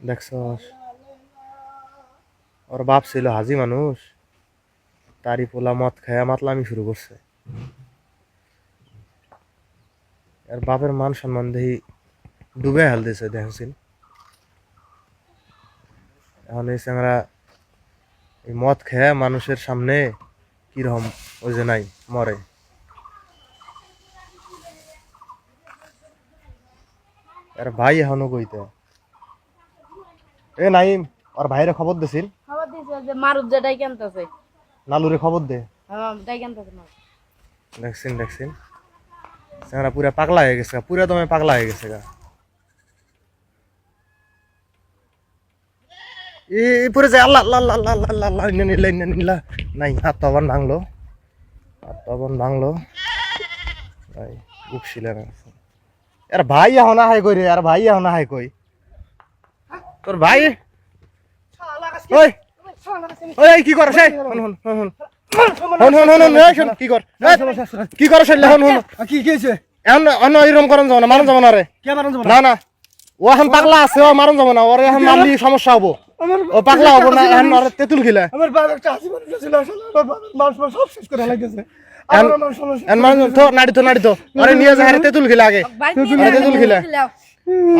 দেখছস ওর বাপ ছিল হাজি মানুষ, তারই পোলা মদ খায়া মাতলামি শুরু করছে। আর বাপের মান সম্মান দেহি ডুবে হেল দিছে দেখছিল। এখন এই চ্যাংরা এই মদ খেয়ে মানুষের সামনে কিরকম ওই যে নাই মরে। আর ভাই এখনো কইতে এ নাইম আর ভাইরে খবর দিছিল, খবর দিছে যে মারুদ যেটাই কেনতেছে, নালুরে খবর দে। হ্যাঁ তাই কেনতেছে না। দেখছিন চ্যাংরা পুরা পাগলা হয়ে গেছে, পুরা দমে পাগলা হয়ে গেছে গা। পরে যায় আল্লাহ আল্লাহ আল্লাহ আল্লাহ আল্লাহ আল্লাহ নিলা নাই আত্মবান ভাঙলো, আত্মবান ভাঙলো নাই উঠছিল না। আর ভাই এখন হাই কই রে, আর ভাই এখন হাই কই তোর ভাই। ওই ওই কি করছ এই হন হন হন হন হন হন হন শোন কি কর কি করছ হন হন কি হইছে এখন অন্য এরকম করন যাব না, মারন যাব না রে। কে মারন যাব না না ও এখন পাগলা আছে, ও মারন যাব না, ওরে এখন মারলি সমস্যা হবো। ও পাগলা হবো না এখন, ওরে তেঁতুল খিলা আমার বাবা একটা হাসি মানুষ ছিল আসলে আমার মানুষ সব শেষ করে লাগতেছে। আরে নিয়ে যা তেঁতুল খিলা আগে, তেঁতুল খিলা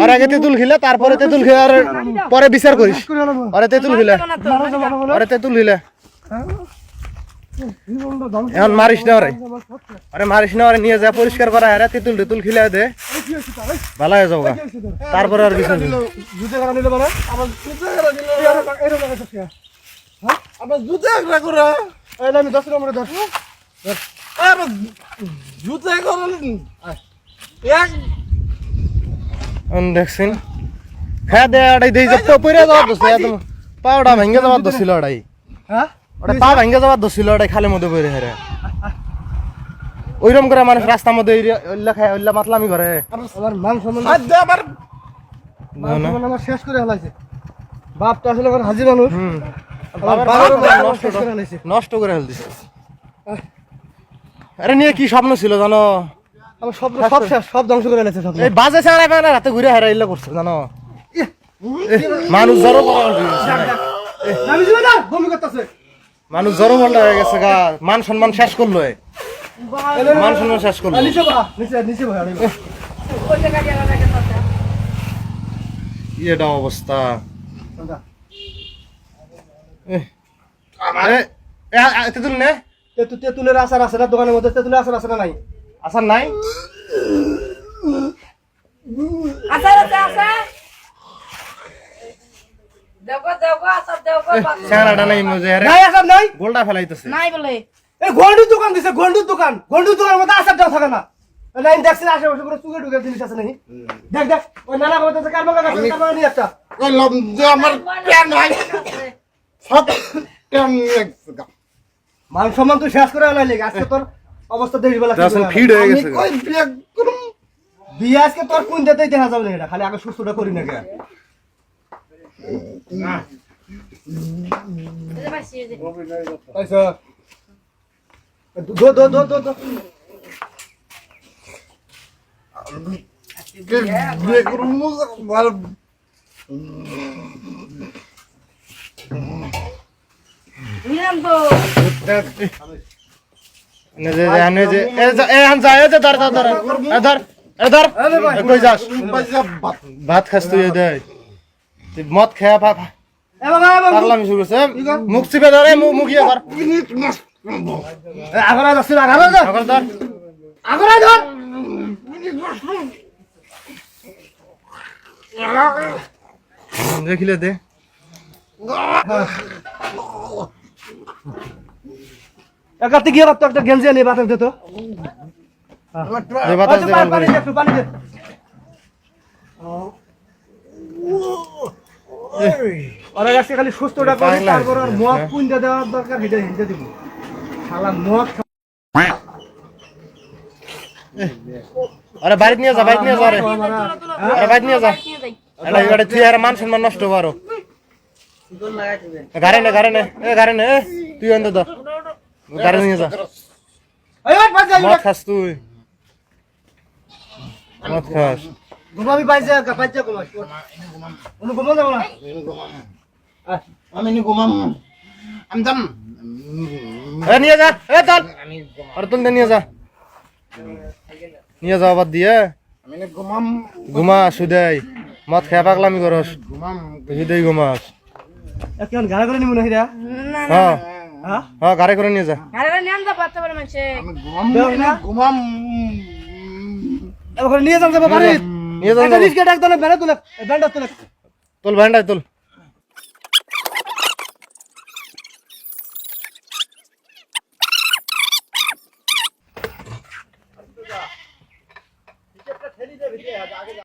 আর আগে তেঁতুল খিলা, তারপরে তেঁতুল খিলা পরে বিচার করিস। আরে তেঁতুল খিলা, আরে তেঁতুল খিলা এখন মারিস না ওরে, আরে মারিস না ওরে, নিয়ে যা পরিষ্কার করা। আরে তেঁতুল তেঁতুল খিলা দে ভালো হয়ে যাবো, তারপরে আর বিচার জুতে করা নিলে মানে আমার জুতে করা দিলে এরকম লাগাছে কি হ্যাঁ আমার জুতে করা করে এই আমি 10 নম্বরে 10 আরে জুতে করা এক দেখছেন হ্যাঁ দে আড়াই দেই যে পইরা যাওয়ার দোষ একদম পাওড়া ভেঙে যাওয়ার দোষ ছিল আড়াই। হ্যাঁ ওটা পা ভেঙে যাওয়ার দোষ ছিল আড়াই, খালের মধ্যে পড়ে হেরে ওইরকম করে মানুষ রাস্তার মধ্যে ওইলা খায় ওইলা মাতলামি করে। আমার মান সম্মান আমার আমার শেষ করে ফেলাইছে। বাপ তো আসলে আমার হাজি মানুষ, নষ্ট করে ফেল দিছে। আরে নিয়ে কি স্বপ্ন ছিল জানো, আমার সব সব শেষ, সব ধ্বংস করে ফেলেছে সব। এই বাজে ছাড়া না রাতে ঘুরে হারা ইল্লা করছে জানো, মানুষ জড়ো মানুষ জড়ো পাল্টা হয়ে গেছে গা, মান সম্মান শেষ করলো, মান সম্মান শেষ করলো। এটা অবস্থা তেঁতুল নে, তেঁতুলের আচার আছে না দোকানের মধ্যে? তেঁতুলের আচার আছে না নাই? আসার নাই আচ্ছা আচ্ছা আচ্ছা দেবো দেবো আচ্ছা দেবো চেহারাটা নাই মজে আরে নাই আচার নাই, গোলটা ফেলাইতেছে। নাই বলে এই গন্ডুর দোকান দিছে, গন্ডুর দোকান, গন্ডুর দোকানের মধ্যে আচারটাও থাকে না। নাই দেখছিস আশেপাশে কোনো চুকে ঢুকে জিনিস আছে নাকি? দেখ দেখ ওই নানা বলতেছে কারবাকা গাছ, কারবাকা নিয়ে একটা ওই লম্জে আমার প্যান হয় সব প্যান লাগছে। মান সম্মান তুই শেষ করে আলাই লেগে আজকে তোর অবস্থা দেখিস বেলা ফিড হয়ে গেছে। কই বিয়ে করুম বিয়ে আজকে তোর কোন দেতেই দেখা যাবে না, এটা খালি আগে সুস্থটা করি না কে আচ্ছা দো দো দো দো দো বিয়ে করুম ভালো নিলাম তো নে যে আনে যে এ আন যায় যে ধর ধর ধর ধর কই যাস? ভাত খাস তুই দে, তুই মদ খেয়া পাগলামি শুরু করছে। মুখ চিপে ধরে মুখ ইয়ে কর, আগরা যাচ্ছে আগরা যা সকল ধর আগরা ধর দেখিলে দে একাতে গিয়ে তো একটা গেঞ্জি আনি বাতাস দে তো বাতাস দে পানি দে একটু পানি দে। ওরা আজকে খালি সুস্থটা করে তারপর আর মদ কুইন্টা দেওয়ার দরকার হেঁটে হেঁটে দিব শালা মদ আরে বাইরে নিয়ে যা, বাইরে নিয়ে যা রে, আরে বাইরে নিয়ে যা। এটা এবারে তুই আর মান সম্মান নষ্ট করো। গাড়ি নে গাড়ি নে এ গাড়ি নে তুই অন্ত ধর, গাড়ি নিয়ে যা। মদ খাস তুই, মদ খাস ঘুমাবি পাইছে ঘুমাস কোনো ঘুমো যাবো না আমি নি ঘুমাম আমি যাম এ নিয়ে যা এ তোর আর তুল দে নিয়ে যা আবার দিয়ে আমি নি ঘুমাম ঘুমা সুদাই মদ খেয়ে পাগলামি করস ঘুমাম সুদাই ঘুমাস কেমন গাড়া করে নিব না হিরা না না হ্যাঁ হ্যাঁ হ্যাঁ গাড়ি করে নিয়ে যা আরে নিয়াম তো বাচ্চা বড় মানুষ আমি ঘুমাম দেখ না। ঘুমাম এবার নিয়ে যাম যাবো বাড়ি নিয়ে যা একটা রিস্কে ডাক দলে বেড়ে তুলে ব্যান্ডার তুলে তোল ভ্যান্ডাই তোল